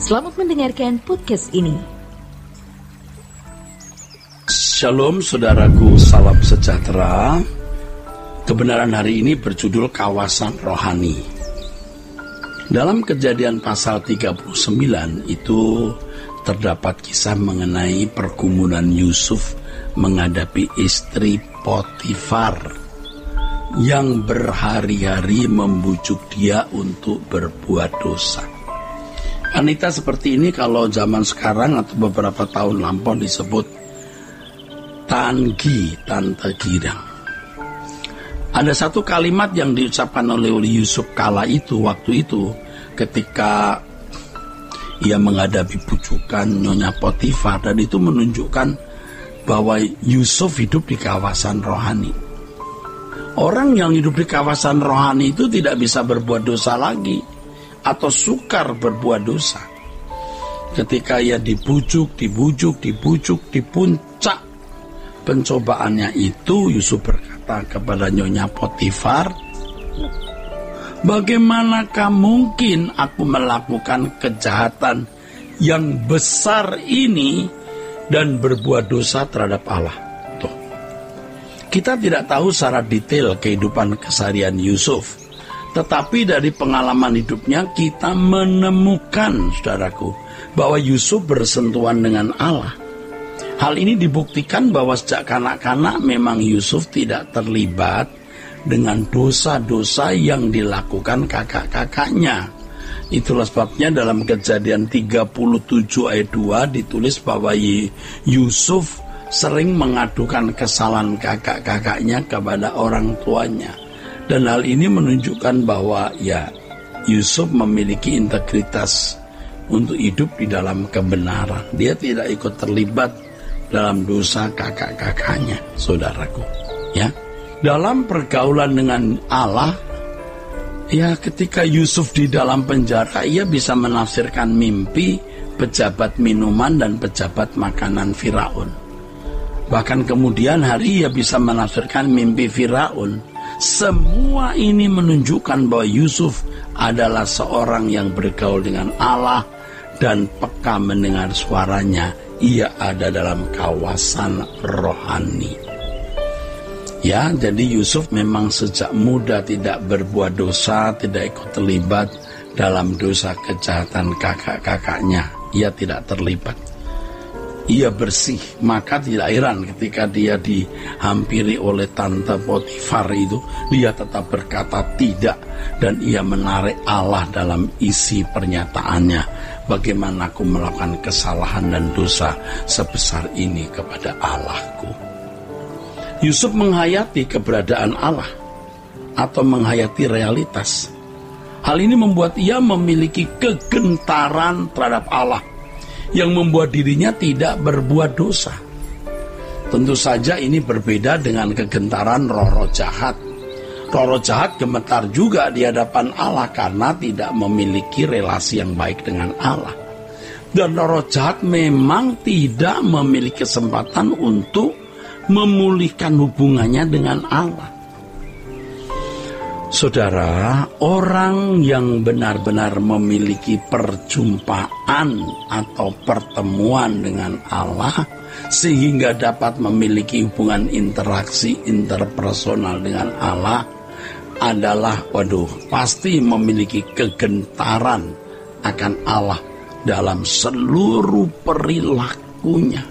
Selamat mendengarkan podcast ini. Shalom saudaraku, salam sejahtera. Kebenaran hari ini berjudul kawasan rohani. Dalam Kejadian pasal 39 itu terdapat kisah mengenai pergumulan Yusuf menghadapi istri Potifar yang berhari-hari membujuk dia untuk berbuat dosa. Wanita seperti ini kalau zaman sekarang atau beberapa tahun lampau disebut tante girang. Ada satu kalimat yang diucapkan oleh Yusuf waktu itu ketika ia menghadapi bujukan Nyonya Potifar, dan itu menunjukkan bahwa Yusuf hidup di kawasan rohani. Orang yang hidup di kawasan rohani itu tidak bisa berbuat dosa lagi atau sukar berbuat dosa. Ketika ia dibujuk, di puncak pencobaannya itu, Yusuf berkata kepada Nyonya Potifar, "Bagaimanakah mungkin aku melakukan kejahatan yang besar ini dan berbuat dosa terhadap Allah?" Kita tidak tahu secara detail kehidupan keseharian Yusuf, tetapi dari pengalaman hidupnya kita menemukan, saudaraku, bahwa Yusuf bersentuhan dengan Allah. Hal ini dibuktikan bahwa sejak kanak-kanak memang Yusuf tidak terlibat dengan dosa-dosa yang dilakukan kakak-kakaknya. Itulah sebabnya dalam Kejadian 37 ayat 2 ditulis bahwa Yusuf sering mengadukan kesalahan kakak-kakaknya kepada orang tuanya. Dan hal ini menunjukkan bahwa Yusuf memiliki integritas untuk hidup di dalam kebenaran. Dia tidak ikut terlibat dalam dosa kakak-kakaknya, saudaraku. Dalam pergaulan dengan Allah, ketika Yusuf di dalam penjara, ia bisa menafsirkan mimpi pejabat minuman dan pejabat makanan Firaun. Bahkan kemudian hari ia bisa menafsirkan mimpi Firaun. Semua ini menunjukkan bahwa Yusuf adalah seorang yang bergaul dengan Allah dan peka mendengar suaranya. Ia ada dalam kawasan rohani. Jadi Yusuf memang sejak muda tidak berbuat dosa, tidak ikut terlibat dalam dosa kejahatan kakak-kakaknya. Ia tidak terlibat. Ia bersih, maka tidak heran ketika dia dihampiri oleh tante Potifar itu, dia tetap berkata tidak, dan ia menarik Allah dalam isi pernyataannya. Bagaimana aku melakukan kesalahan dan dosa sebesar ini kepada Allahku? Yusuf menghayati keberadaan Allah atau menghayati realitas. Hal ini membuat ia memiliki kegentaran terhadap Allah yang membuat dirinya tidak berbuat dosa. Tentu saja ini berbeda dengan kegentaran roh-roh jahat. Roh-roh jahat gemetar juga di hadapan Allah karena tidak memiliki relasi yang baik dengan Allah. Dan roh-roh jahat memang tidak memiliki kesempatan untuk memulihkan hubungannya dengan Allah. Saudara, orang yang benar-benar memiliki perjumpaan atau pertemuan dengan Allah sehingga dapat memiliki hubungan interaksi interpersonal dengan Allah adalah pasti memiliki kegentaran akan Allah dalam seluruh perilakunya.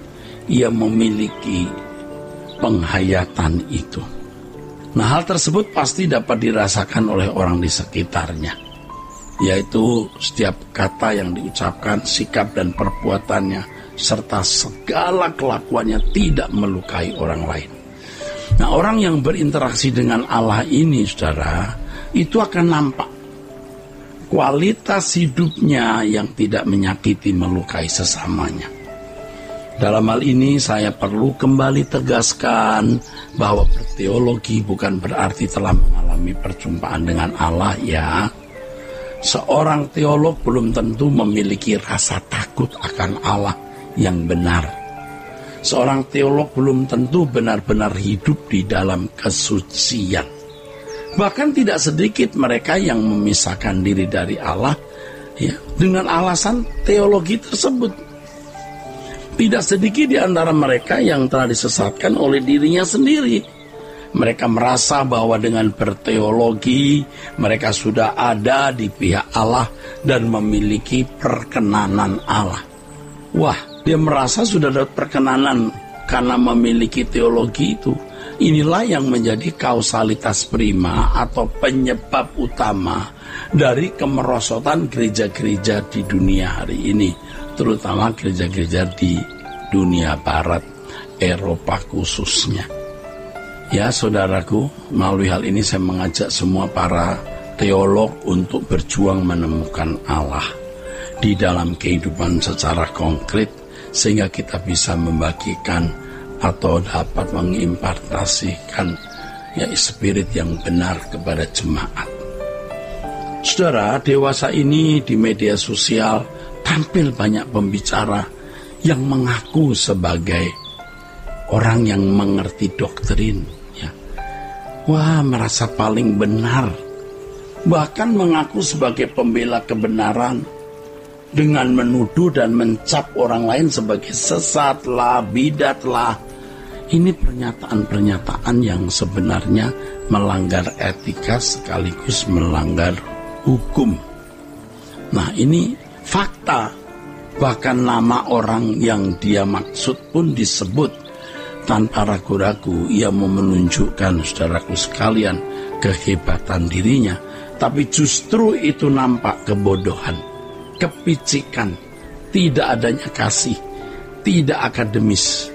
Ia memiliki penghayatan itu. Hal tersebut pasti dapat dirasakan oleh orang di sekitarnya, yaitu setiap kata yang diucapkan, sikap dan perbuatannya, serta segala kelakuannya tidak melukai orang lain. Orang yang berinteraksi dengan Allah ini, saudara, itu akan nampak kualitas hidupnya yang tidak menyakiti, melukai sesamanya. Dalam hal ini saya perlu kembali tegaskan bahwa berteologi bukan berarti telah mengalami perjumpaan dengan Allah Seorang teolog belum tentu memiliki rasa takut akan Allah yang benar. Seorang teolog belum tentu benar-benar hidup di dalam kesucian. Bahkan tidak sedikit mereka yang memisahkan diri dari Allah ya, dengan alasan teologi tersebut. Tidak sedikit di antara mereka yang telah disesatkan oleh dirinya sendiri. Mereka merasa bahwa dengan berteologi mereka sudah ada di pihak Allah dan memiliki perkenanan Allah. Wah, dia merasa sudah dapat perkenanan karena memiliki teologi itu. Inilah yang menjadi kausalitas prima atau penyebab utama dari kemerosotan gereja-gereja di dunia hari ini, terutama gereja-gereja di dunia barat, Eropa khususnya. Ya saudaraku, melalui hal ini saya mengajak semua para teolog untuk berjuang menemukan Allah di dalam kehidupan secara konkret, sehingga kita bisa membagikan atau dapat mengimpartasikan spirit yang benar kepada jemaat. Saudara, dewasa ini di media sosial tampil banyak pembicara yang mengaku sebagai orang yang mengerti doktrin, ya. Wah, merasa paling benar, bahkan mengaku sebagai pembela kebenaran dengan menuduh dan mencap orang lain sebagai sesatlah, bidatlah. Ini pernyataan-pernyataan yang sebenarnya melanggar etika sekaligus melanggar hukum. Nah, ini fakta. Bahkan nama orang yang dia maksud pun disebut tanpa ragu-ragu. Ia mau menunjukkan, saudaraku sekalian, kehebatan dirinya. Tapi justru itu nampak kebodohan, kepicikan, tidak adanya kasih, tidak akademis.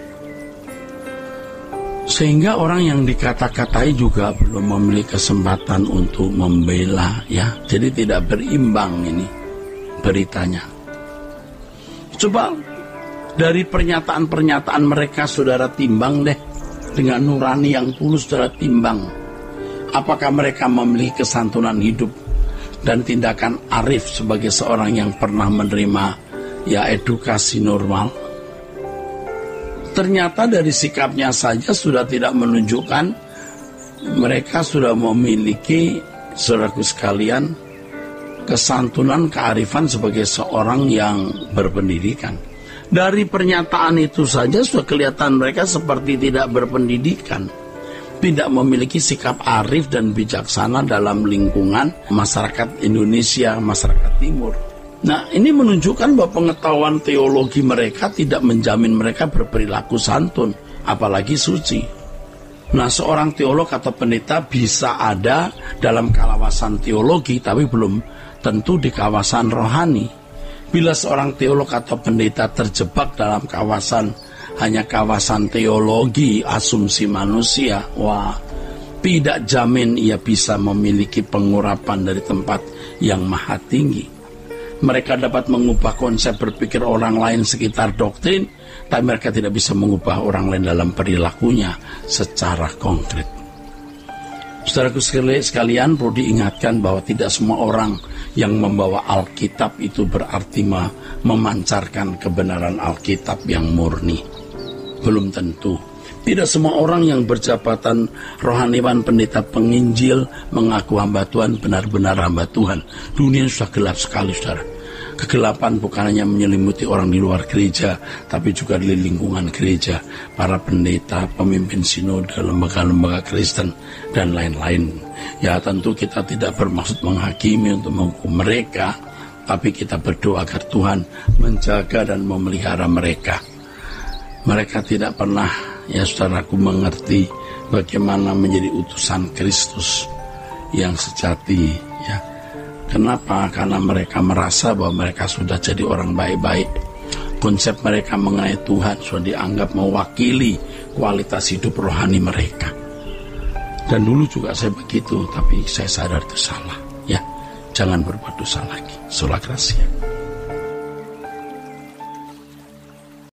Sehingga orang yang dikata-katai juga belum memiliki kesempatan untuk membela, ya. Jadi tidak berimbang ini beritanya. Coba dari pernyataan-pernyataan mereka, saudara timbang deh dengan nurani yang tulus, saudara timbang. Apakah mereka memiliki kesantunan hidup dan tindakan arif sebagai seorang yang pernah menerima edukasi normal? Ternyata dari sikapnya saja sudah tidak menunjukkan mereka sudah memiliki, saudaraku sekalian, kesantunan, kearifan sebagai seorang yang berpendidikan. Dari pernyataan itu saja sudah kelihatan mereka seperti tidak berpendidikan, tidak memiliki sikap arif dan bijaksana dalam lingkungan masyarakat Indonesia, masyarakat Timur. Nah, ini menunjukkan bahwa pengetahuan teologi mereka tidak menjamin mereka berperilaku santun, apalagi suci. Nah, seorang teolog atau pendeta bisa ada dalam kawasan teologi, tapi belum tentu di kawasan rohani. Bila seorang teolog atau pendeta terjebak dalam hanya kawasan teologi, asumsi manusia, wah, tidak jamin ia bisa memiliki pengurapan dari tempat yang maha tinggi. Mereka dapat mengubah konsep berpikir orang lain sekitar doktrin, tapi mereka tidak bisa mengubah orang lain dalam perilakunya secara konkret. Saudaraku sekalian, perlu diingatkan bahwa tidak semua orang yang membawa Alkitab itu berarti memancarkan kebenaran Alkitab yang murni. Belum tentu. Tidak semua orang yang berjabatan rohaniwan, pendeta, penginjil mengaku hamba Tuhan benar-benar hamba Tuhan. Dunia sudah gelap sekali, saudara. Kegelapan bukan hanya menyelimuti orang di luar gereja, tapi juga di lingkungan gereja, para pendeta, pemimpin sinode, lembaga-lembaga Kristen, dan lain-lain. Ya, tentu kita tidak bermaksud menghakimi untuk menghukum mereka, tapi kita berdoa agar Tuhan menjaga dan memelihara mereka. Mereka tidak pernah, saudaraku, mengerti bagaimana menjadi utusan Kristus yang sejati, ya. Kenapa? Karena mereka merasa bahwa mereka sudah jadi orang baik-baik. Konsep mereka mengenai Tuhan sudah dianggap mewakili kualitas hidup rohani mereka. Dan dulu juga saya begitu, tapi saya sadar itu salah. Ya, jangan berbuat dosa lagi. Sola Gracia.